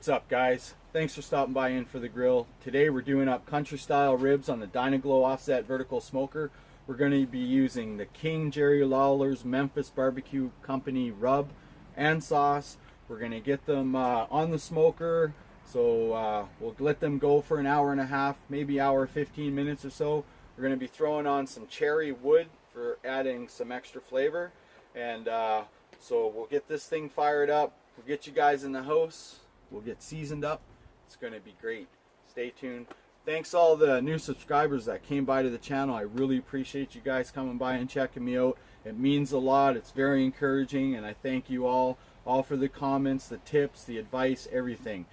What's up, guys? Thanks for stopping by in for the grill. Today we're doing up country style ribs on the Dyna-Glo offset vertical smoker. We're going to be using the King Jerry Lawler's Memphis BBQ Company rub and sauce. We're going to get them on the smoker, so we'll let them go for an hour and a half, maybe hour 15 minutes or so. We're going to be throwing on some cherry wood for adding some extra flavor, and so we'll get this thing fired up. We'll get you guys in the house. We'll get seasoned up. It's going to be great. Stay tuned. Thanks all the new subscribers that came by to the channel. I really appreciate you guys coming by and checking me out. It means a lot. It's very encouraging, and I thank you all for the comments, the tips, the advice, everything.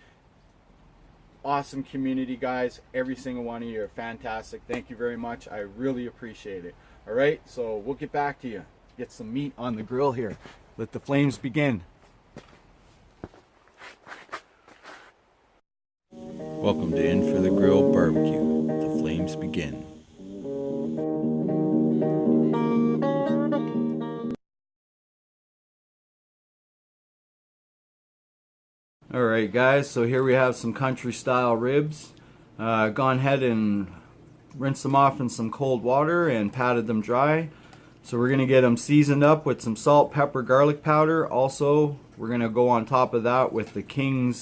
Awesome community, guys. Every single one of you are fantastic. Thank you very much. I really appreciate it. All right, so we'll get back to you. Get some meat on the grill here. Let the flames begin. Welcome to In for the Grill Barbecue. The flames begin. Alright guys, so here we have some country style ribs. Gone ahead and rinsed them off in some cold water and patted them dry. So we're going to get them seasoned up with some salt, pepper, garlic powder. Also, we're going to go on top of that with the King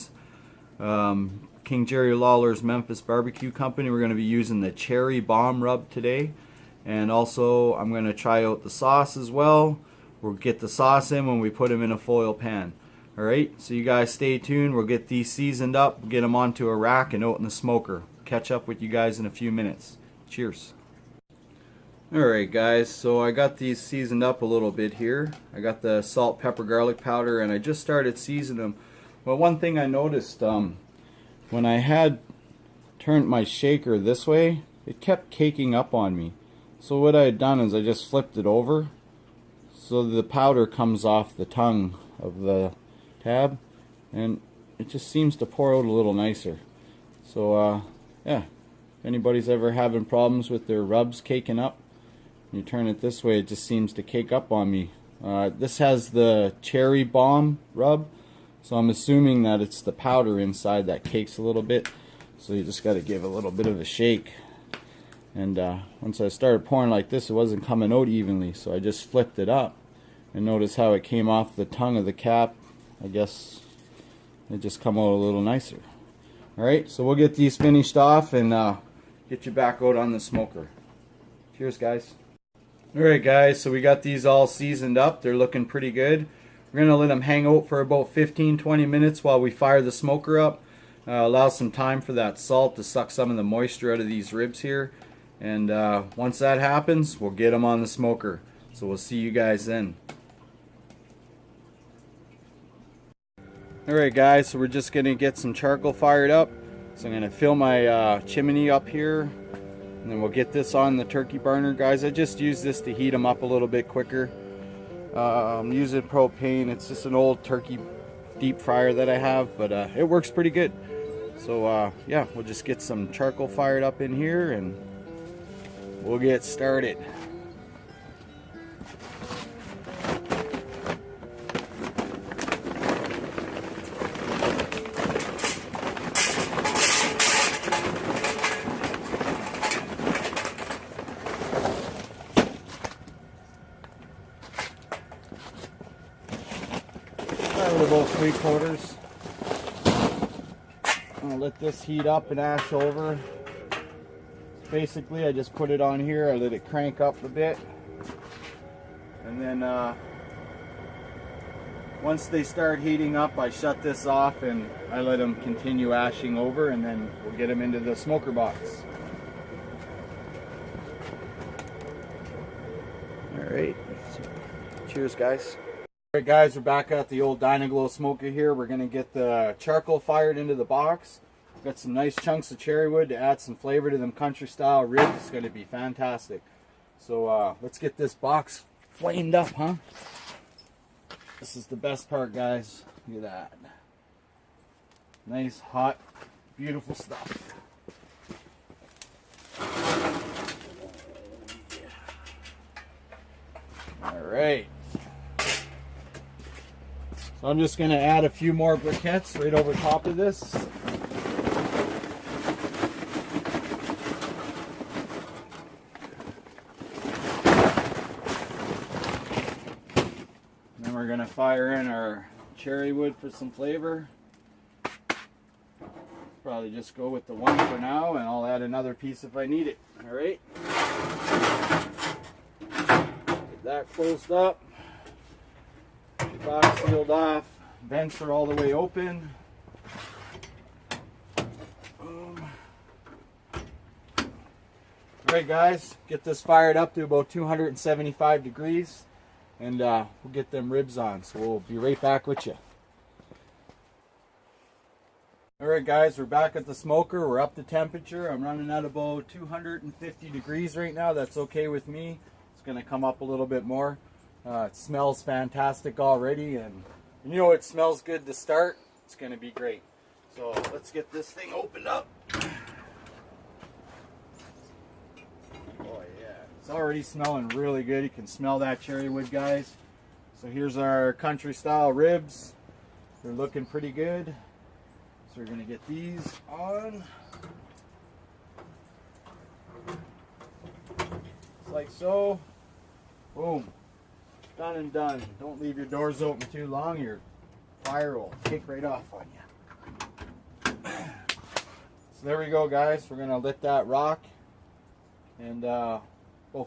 Jerry Lawler's Memphis BBQ Company. We're going to be using the cherry bomb rub today, and also I'm going to try out the sauce as well. We'll get the sauce in when we put them in a foil pan. Alright, so you guys stay tuned. We'll get these seasoned up, get them onto a rack and out in the smoker. Catch up with you guys in a few minutes. Cheers. Alright guys, so I got these seasoned up a little bit here. I got the salt, pepper, garlic powder, and I just started seasoning them. Well, one thing I noticed, when I had turned my shaker this way, it kept caking up on me. So what I had done is I just flipped it over so the powder comes off the tongue of the tab, and it just seems to pour out a little nicer. So yeah, if anybody's ever having problems with their rubs caking up, you turn it this way, it just seems to cake up on me. This has the cherry bomb rub, so I'm assuming that it's the powder inside that cakes a little bit. So you just got to give a little bit of a shake. And once I started pouring like this, it wasn't coming out evenly, so I just flipped it up. And notice how it came off the tongue of the cap. I guess it just come out a little nicer. Alright, so we'll get these finished off and get you back out on the smoker. Cheers, guys. Alright guys, so we got these all seasoned up. They're looking pretty good. We're going to let them hang out for about 15-20 minutes while we fire the smoker up. Allow some time for that salt to suck some of the moisture out of these ribs here. And once that happens, we'll get them on the smoker. So we'll see you guys then. Alright guys, so we're just going to get some charcoal fired up. So I'm going to fill my chimney up here. And then we'll get this on the turkey burner, guys. I just use this to heat them up a little bit quicker. I'm using propane. It's just an old turkey deep fryer that I have, but it works pretty good. So yeah, we'll just get some charcoal fired up in here and we'll get started. About 3/4. I'm gonna let this heat up and ash over. Basically, I just put it on here. I let it crank up a bit, and then once they start heating up, I shut this off and I let them continue ashing over, and then we'll get them into the smoker box. All right. Cheers, guys. Alright guys, we're back at the old Dyna-Glo smoker here. We're going to get the charcoal fired into the box. Got some nice chunks of cherry wood to add some flavor to them country style ribs. It's going to be fantastic. So let's get this box flamed up, huh? This is the best part, guys. Look at that. Nice, hot, beautiful stuff. Alright. So I'm just going to add a few more briquettes right over top of this. And then we're going to fire in our cherry wood for some flavor. Probably just go with the one for now, and I'll add another piece if I need it. All right. Get that closed up. Box sealed off. Vents are all the way open. Boom. Alright guys, get this fired up to about 275 degrees and we'll get them ribs on. So we'll be right back with you. Alright guys, we're back at the smoker. We're up to temperature. I'm running at about 250 degrees right now. That's okay with me. It's going to come up a little bit more. It smells fantastic already, and you know it smells good to start. It's going to be great. So let's get this thing opened up. Oh yeah, it's already smelling really good. You can smell that cherry wood, guys. So here's our country style ribs. They're looking pretty good. So we're going to get these on. Just like so. Boom. Done and done. Don't leave your doors open too long. Your fire will kick right off on you. So there we go, guys. We're going to let that rock. And about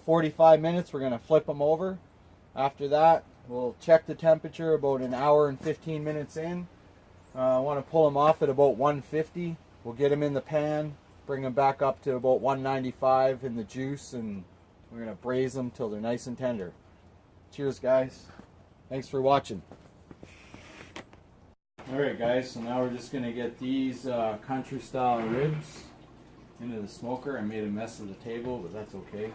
45 minutes, we're going to flip them over. After that, we'll check the temperature about an hour and 15 minutes in. I want to pull them off at about 150. We'll get them in the pan, bring them back up to about 195 in the juice, and we're going to braise them till they're nice and tender. Cheers, guys. Thanks for watching. Alright guys, so now we're just going to get these country style ribs into the smoker. I made a mess of the table, but that's okay.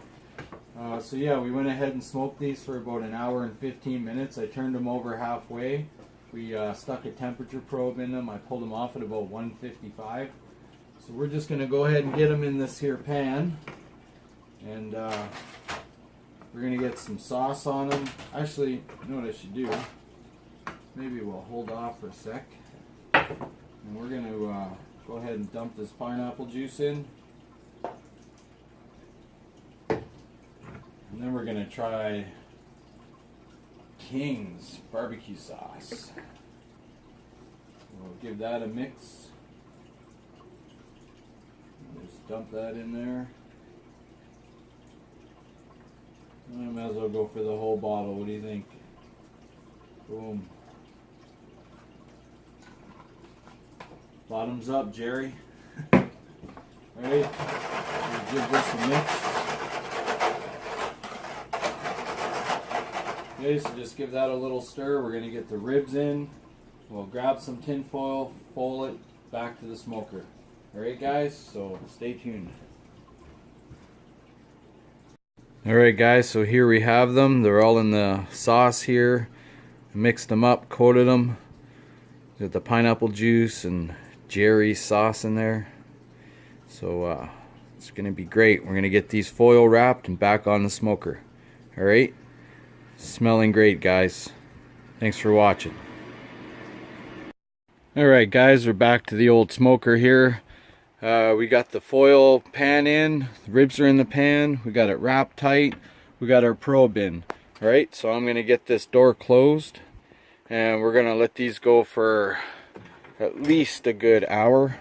So yeah, we went ahead and smoked these for about an hour and 15 minutes. I turned them over halfway. We stuck a temperature probe in them. I pulled them off at about 155. So we're just going to go ahead and get them in this here pan. And we're going to get some sauce on them. Actually, you know what I should do? Maybe we'll hold off for a sec. And we're going to go ahead and dump this pineapple juice in. And then we're going to try King's barbecue sauce. We'll give that a mix. Just dump that in there. I might as well go for the whole bottle. What do you think? Boom. Bottoms up, Jerry. Alright, give this a mix. Okay, so just give that a little stir. We're going to get the ribs in. We'll grab some tin foil, fold it back to the smoker. Alright guys, so stay tuned. Alright guys, so here we have them. They're all in the sauce here. I mixed them up, coated them. Got the pineapple juice and Jerry sauce in there. So it's going to be great. We're going to get these foil wrapped and back on the smoker. Alright? Smelling great, guys. Thanks for watching. Alright guys, we're back to the old smoker here. We got the foil pan in, the ribs are in the pan, we got it wrapped tight, we got our probe in. Alright, so I'm going to get this door closed and we're going to let these go for at least a good hour.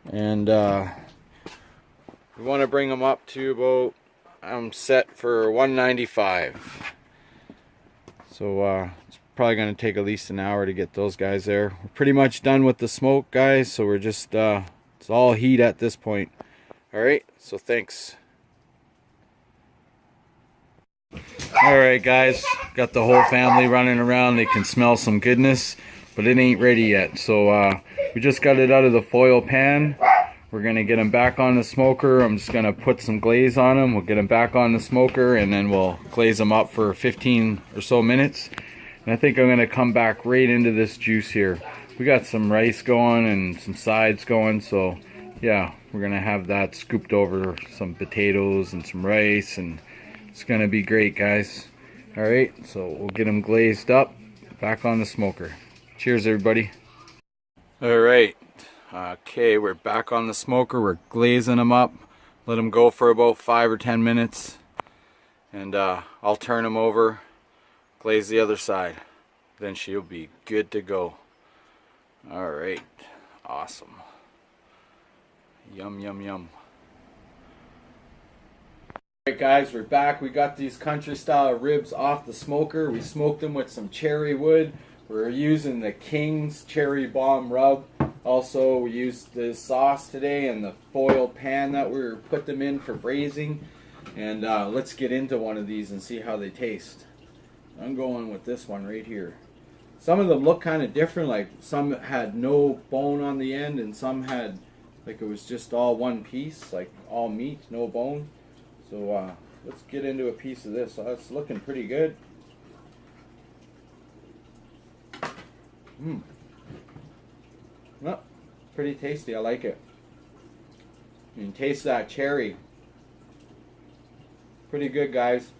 And we want to bring them up to about, I'm set for 195. So it's probably going to take at least an hour to get those guys there. We're pretty much done with the smoke, guys, so we're just it's all heat at this point. Alright, so thanks. Alright guys, got the whole family running around. They can smell some goodness, but it ain't ready yet. So we just got it out of the foil pan. We're going to get them back on the smoker. I'm just going to put some glaze on them. We'll get them back on the smoker and then we'll glaze them up for 15 or so minutes. And I think I'm going to come back right into this juice here. We got some rice going and some sides going, so yeah, we're going to have that scooped over some potatoes and some rice, and it's going to be great, guys. Alright, so we'll get them glazed up, back on the smoker. Cheers, everybody. All right. Okay, we're back on the smoker. We're glazing them up. Let them go for about 5 or 10 minutes. And I'll turn them over, glaze the other side. Then she'll be good to go. All right. Awesome. Yum, yum, yum. Alright guys, we're back. We got these country style ribs off the smoker. We smoked them with some cherry wood. We're using the King's cherry bomb rub. Also, we used the sauce today and the foil pan that we put them in for braising. And let's get into one of these and see how they taste. I'm going with this one right here. Some of them look kind of different, like some had no bone on the end and some had, like it was just all one piece, like all meat, no bone. So let's get into a piece of this. So that's looking pretty good. Well, pretty tasty. I like it. You can taste that cherry. Pretty good, guys.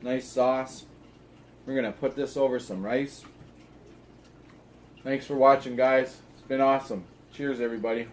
Nice sauce. We're going to put this over some rice. Thanks for watching, guys. It's been awesome. Cheers, everybody.